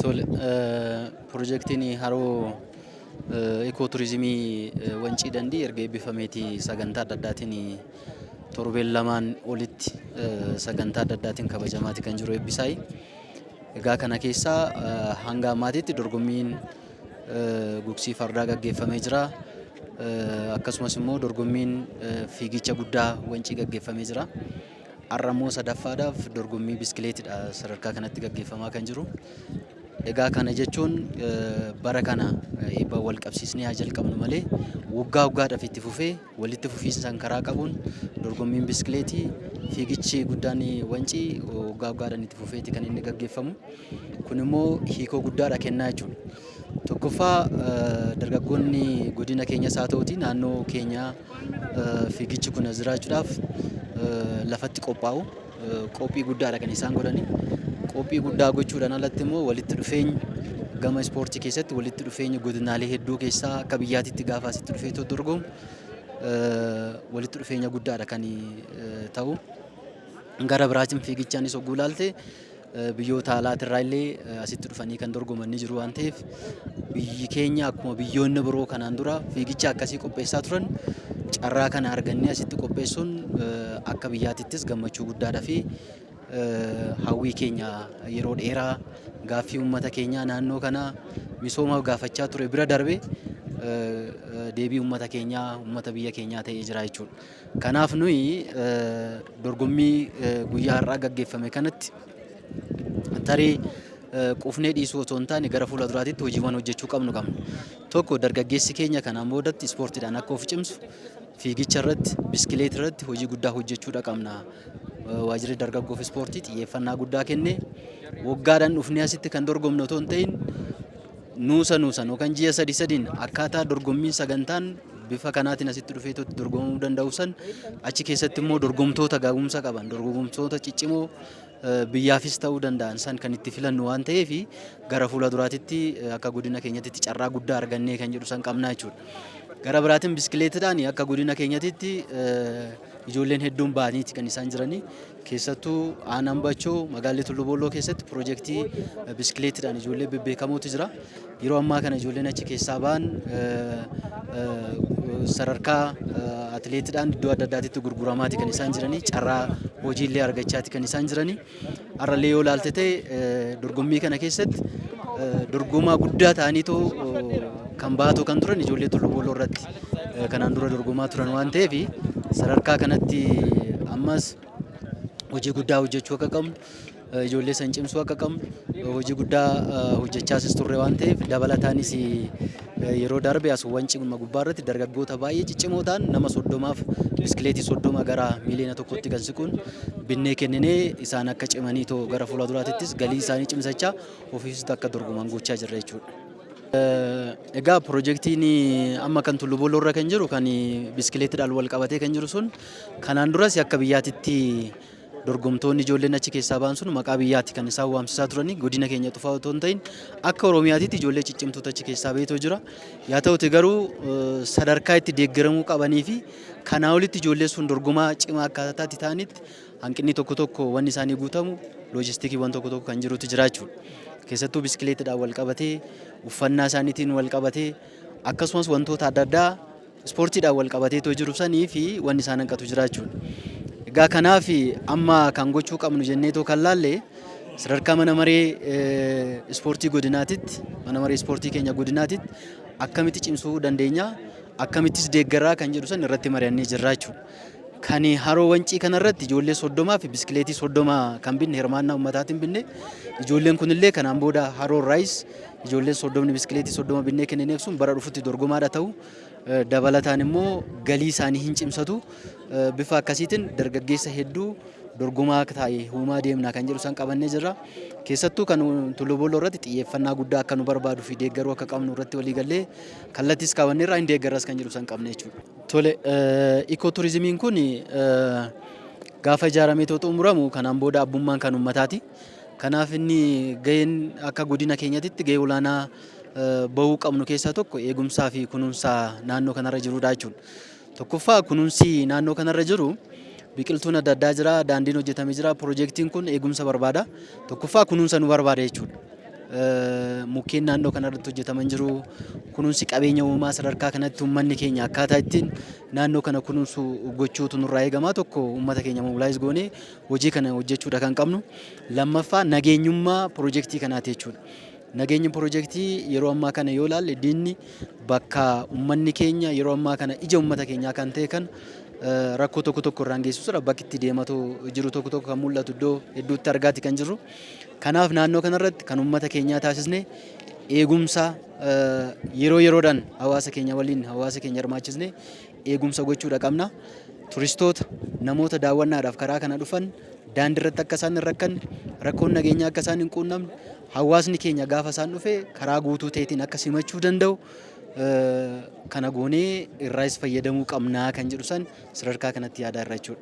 Tole, Piroojeektiin haroo ikooturizimii Wancii Dandii erga eebbifameetii sagantaa adda addaatiin torbeen lamaan olitti sagantaa adda addaatiin kabajamaati kan jiru eebbisaay. Egaa kana keessaa hanga ammaatitti dorgommiin gugsii fardaa gaggeeffamee jira. Akkasumas immoo dorgommiin fiigicha guddaa Wancii gaggeeffamee jira. Har'a immoo sadaffaadhaaf dorgommii biskileetiidha sadarkaa kanatti gaggeeffamaa kan jiru. Egaa kana jechuun bara kana eebba wal qabsiisnee haa jalqabnu malee waggaa waggaadhaaf itti fufee walitti fufiinsaan karaa qabuun dorgommiin biskileetii fiigichi guddaan Wancii waggaa waggaadhaan itti fufeeti kan inni gaggeeffamu. Kun immoo hiikoo guddaadha kennaa jechuudha. Tokkoffaa dargaggoonni godina keenyas haa ta'uutii naannoo keenyaa fiigichi kun jiraachuudhaaf lafatti qophaa'u. Qophii guddaadha kan isaan godhani. Qophii guddaa gochuudhaan alatti immoo walitti dhufeenya gama ispoortii keessatti walitti dhufeenya godinaalee hedduu keessaa akka biyyaatitti gaafa asitti dhufee dorgomu walitti dhufeenya guddaadha kan ta'u. Gara biraatiin fiigichaanis hogguu ilaalte biyyoota alaatirraa illee asitti dhufanii kan dorgoman ni jiru waan ta'eef biyyi keenya akkuma biyyoonni biroo kanaan dura fiigicha akkasii qopheessaa turan carraa kana argannee asitti qopheessuun akka biyyaatittis gammachuu guddaadhaa fi hawwii keenya yeroo dheeraa gaaffii uummata keenyaa naannoo kana misoomaaf gaafachaa ture bira darbe deebii uummata keenyaa uummata biyya keenyaa ta'ee jira jechuudha. Kanaaf nuyi dorgommii guyyaa har'aa gaggeeffame kanatti tarii qufnee dhiisuu otoo hin taane gara fuula duraatitti hojiiwwan hojjechuu qabna. Tokko dargaggeessi keenya kanaan boodatti ispoortiidhaan akka of cimsu fiigicha irratti biskileetii irratti hojii guddaa hojjechuudha qabna. Waajjirri dargaggoof ispoortii xiyyeeffannaa guddaa kennee waggaadhaan dhufnee asitti kan dorgomnu otoo hin ta'in nuusan yookaan ji'a sadiin akkaataa dorgommiin sagantaan bifa kanaatiin asitti dhufee dorgomuu danda'u san achi keessatti immoo dorgomtoota gaagumsa qaban dorgomtoota ciccimoo biyyaafis ta'uu danda'an san kan itti filannu waan ta'eef gara fuula duraatitti akka godina keenyatti carraa guddaa argannee kan jedhu san qabnaa jechuudha. Gara biraatiin biskileetiidhaan akka godina keenyatti ijoolleen hedduun ba'aniiti kan isaan jiranii. Keessattuu aanaan Bachoo magaalaa Tulluu Booloo keessatti piroojeektii biskileetiidhaan ijoollee bebbeekamootu jira. Yeroo ammaa kana ijoolleen achi keessaa ba'an sadarkaa atileetiidhaan iddoo adda addaatitti gurguramaati kan isaan jiranii. Carraa hojiillee argachaati kan isaan jiranii. Har'allee yoo ilaalte ta'e dorgommii kana keessatti dorgomaa guddaa ta'aniitoo kan baatoo kan turan ijoollee Tulluu Booloo irratti kanaan dura dorgomaa turan waan ta'eef sadarkaa kanatti ammas hojii guddaa hojjechuu akka qabnu ijoollee san cimsuu akka qabnu hojii guddaa hojjechaas turre waan ta'eef dabalataanis yeroo darbe as Wancii gubbaa irratti dargaggoota baay'ee ciccimoo ta'an nama 30f biskileetii 30 gara miiliyoona tokkotti kan siquun binnee kenninee isaan akka cimaniitoo gara fuula duraatittis galii isaanii cimsachaa ofiisitti akka dorgoman gochaa jirra jechuudha. Egaa piroojeektiin amma kan Tulluu Booloo irra kan jiru kan biskileetiidhaan wal qabatee kan jiru sun kanaan duras akka biyyaatitti dorgomtoonni ijoolleen achi keessaa ba'an sun maqaa biyyaatti kan isaan waamsisaa turanii godina keenya xufaa otoo hin ta'in akka Oromiyaatitti ijoollee ciccimtoota achi keessaa beetoo jira. Yaa ta'uti garuu sadarkaa itti deeggaramuu qabanii fi kanaa olitti ijoollee sun dorgomaa cimaa akkaataatti ta'anitti hanqinni tokko wanni isaanii guutamu loojistikiiwwan tokko kan jirutu jira jechuudha. Keessattuu biskileetiidhaan wal qabatee uffannaa isaaniitiin wal qabatee akkasumas wantoota adda addaa ispoortiidhaan wal qabateetoo jiru sanii fi wanni isaan hanqatu jira jechuudha. Egaa kanaaf amma kan gochuu qabnu jenneetoo kan laalle sadarkaa mana maree ispoortii godinaatitti mana maree ispoortii keenya godinaatitti akkamitti cimsuu dandeenya akkamittis deeggaraa kan jedhu san irratti mari'annee jirra jechuudha. Kan haroo Wancii kanarratti ijoollee 30 fi biskileetii 30 kan binne hirmaannaa uummataatiin binne ijoolleen kunillee kanaan booda haroo raayis ijoolleen 30 biskileetii 30 binnee kenneen eegsuun bara dhufutti dorgomaadha ta'u dabalataan immoo galii isaanii hin cimsatu bifa akkasiitiin dargaggeessa hedduu dorgomaa taa'ee uumaa deemnaa kan jedhu san qabannee jirra. Keessattuu kan Tulluu Booloo irratti xiyyeeffannaa guddaa akka nu barbaadu fi deeggaruu akka qabnu irratti walii gallee kallattis kaawwannee irraa hin deeggarras kan jedhu san qabne jechuudha. Tole, ikooturizimiin kun gaafa ijaaramee xumuramu kanaan booda abbummaan kan uummataati. Kanaaf inni gaheen akka godina keenyatti gahee olaanaa bahuu qabnu keessaa tokko eegumsaa fi kunuunsa naannoo kanarra jirudha jechuudha. Tokkoffaa kunuunsi naannoo kanarra jiru biqiltuun adda addaa jira, daandiin hojjetamee jira. Piroojeektiin kun eegumsa barbaada. Tokkoffaa kunuunsa nu barbaada jechuudha. mukkeen naannoo kanarratti hojjetaman jiru. Kunuunsi qabeenya uumamaa sadarkaa kanatti uummanni keenya akkaataa ittiin naannoo kana kunuunsu gochuutu nurraa eegamaa. Tokko uummata keenya mobilaayiz goonee hojii kana hojjechuudha kan qabnu. Lammaffaa nageenyummaa piroojeektii kanaati jechuudha. Nageenya piroojeektii yeroo ammaa kana yoo ilaalle diinni bakka uummanni keenya yeroo ammaa kana ija uummata keenyaa kan ta'e kan rakkoo tokko tokko irraan geessisuudha. Bakki itti deematoo jiru tokko tokko kan mul'atu iddoo hedduutti argaati kan jirru. Kanaaf naannoo kanarratti kan uummata keenyaa taasisne eegumsa yeroo yeroodhaan hawaasa keenya waliin hawaasa keenya hirmaachisne eegumsa gochuudha qabna. Turistoota namoota daawwannaadhaaf karaa kana dhufan daandii irratti akka isaan hin rakkanne rakkoon nageenyaa akka isaan hin quunnamne hawaasni keenya gaafa isaan dhufe karaa guutuu ta'eetiin akka simachuu danda'u kana goonee irraas fayyadamuu qabnaa kan jedhu san sadarkaa kanatti yaadaa irra jechuudha.